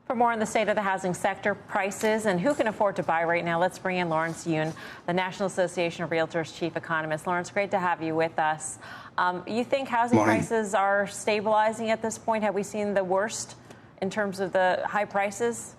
For more on the state of the housing sector, prices, and who can afford to buy right now, let's bring in Lawrence Yun, the National Association of Realtors chief economist. Lawrence, great to have you with us. You think housing prices are stabilizing at this point? Have we seen the worst in terms of the high prices?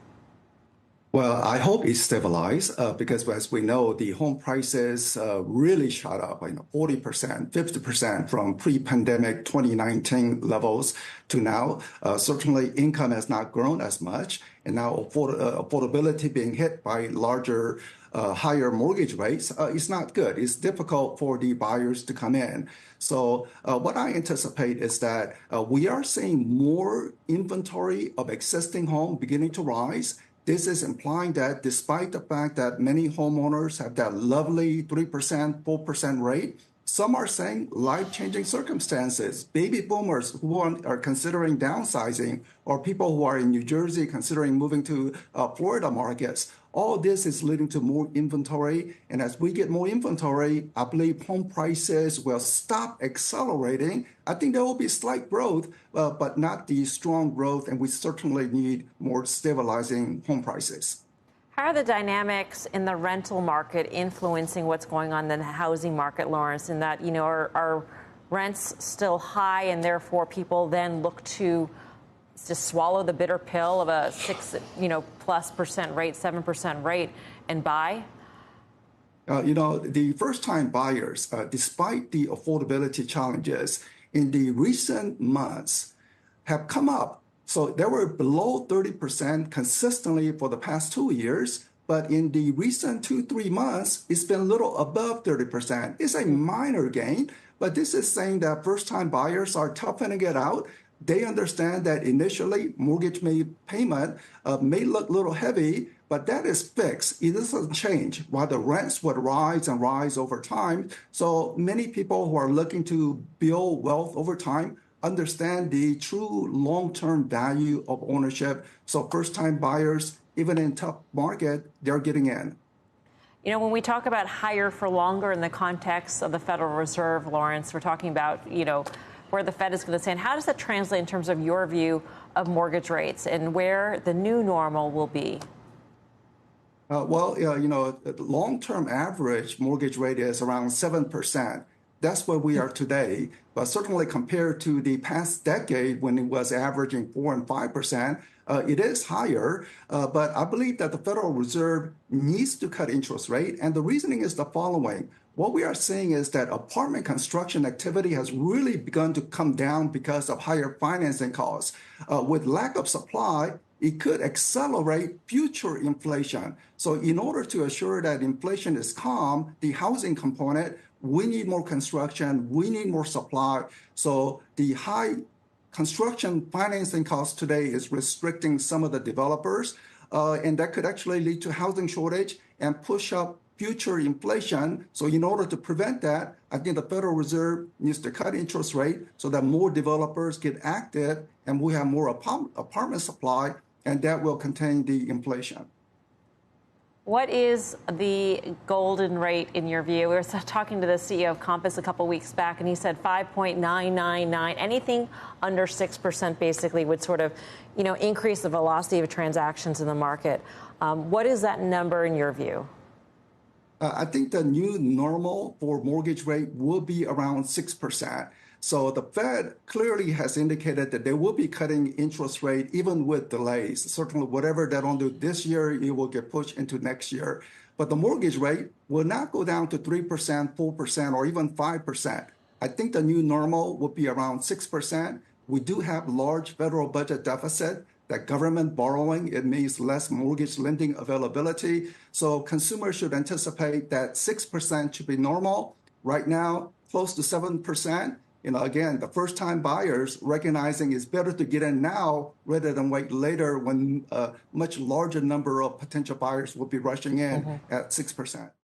Well, I hope it's stabilized because, as we know, the home prices really shot up, 40%, 50% from pre-pandemic 2019 levels to now. Certainly, income has not grown as much, and now affordability being hit by larger, higher mortgage rates is not good. It's difficult for the buyers to come in. So what I anticipate is that we are seeing more inventory of existing home beginning to rise. This is implying that despite the fact that many homeowners have that lovely 3%, 4% rate, some are saying life-changing circumstances. Baby boomers who are considering downsizing, or people who are in New Jersey considering moving to Florida markets. All this is leading to more inventory. And as we get more inventory, I believe home prices will stop accelerating. I think there will be slight growth, but not the strong growth. And we certainly need more stabilizing home prices. How are the dynamics in the rental market influencing what's going on in the housing market, Lawrence, in that, are rents still high and therefore people then look to swallow the bitter pill of a 6%+ rate, 7% rate and buy? The first-time buyers, despite the affordability challenges in the recent months, have come up. So they were below 30% consistently for the past 2 years. But in the recent 2-3 months, it's been a little above 30%. It's a minor gain, but this is saying that first-time buyers are toughening it out. They understand that initially mortgage payment may look a little heavy, but that is fixed. It doesn't change, while the rents would rise and rise over time. So many people who are looking to build wealth over time understand the true long-term value of ownership. So first-time buyers, even in tough market, they're getting in. When we talk about higher for longer in the context of the Federal Reserve, Lawrence, we're talking about, where the Fed is going to stand. How does that translate in terms of your view of mortgage rates and where the new normal will be? The long-term average mortgage rate is around 7%. That's where we are today. But certainly compared to the past decade when it was averaging 4 and 5%, it is higher. But I believe that the Federal Reserve needs to cut interest rate. And the reasoning is the following. What we are seeing is that apartment construction activity has really begun to come down because of higher financing costs. With lack of supply, it could accelerate future inflation. So in order to assure that inflation is calm, the housing component, we need more construction, we need more supply. So the high construction financing costs today is restricting some of the developers, and that could actually lead to housing shortage and push up future inflation. So in order to prevent that, I think the Federal Reserve needs to cut interest rate so that more developers get active and we have more apartment supply, and that will contain the inflation. What is the golden rate in your view? We were talking to the CEO of Compass a couple weeks back, and he said 5.999. Anything under 6% basically would sort of, increase the velocity of transactions in the market. What is that number in your view? I think the new normal for mortgage rate will be around 6%. So the Fed clearly has indicated that they will be cutting interest rate even with delays. Certainly whatever they don't do this year, it will get pushed into next year. But the mortgage rate will not go down to 3%, 4%, or even 5%. I think the new normal will be around 6%. We do have large federal budget deficit. That government borrowing, it means less mortgage lending availability. So consumers should anticipate that 6% should be normal. Right now, close to 7%. Again, the first-time buyers recognizing it's better to get in now rather than wait later when a much larger number of potential buyers will be rushing in at 6%.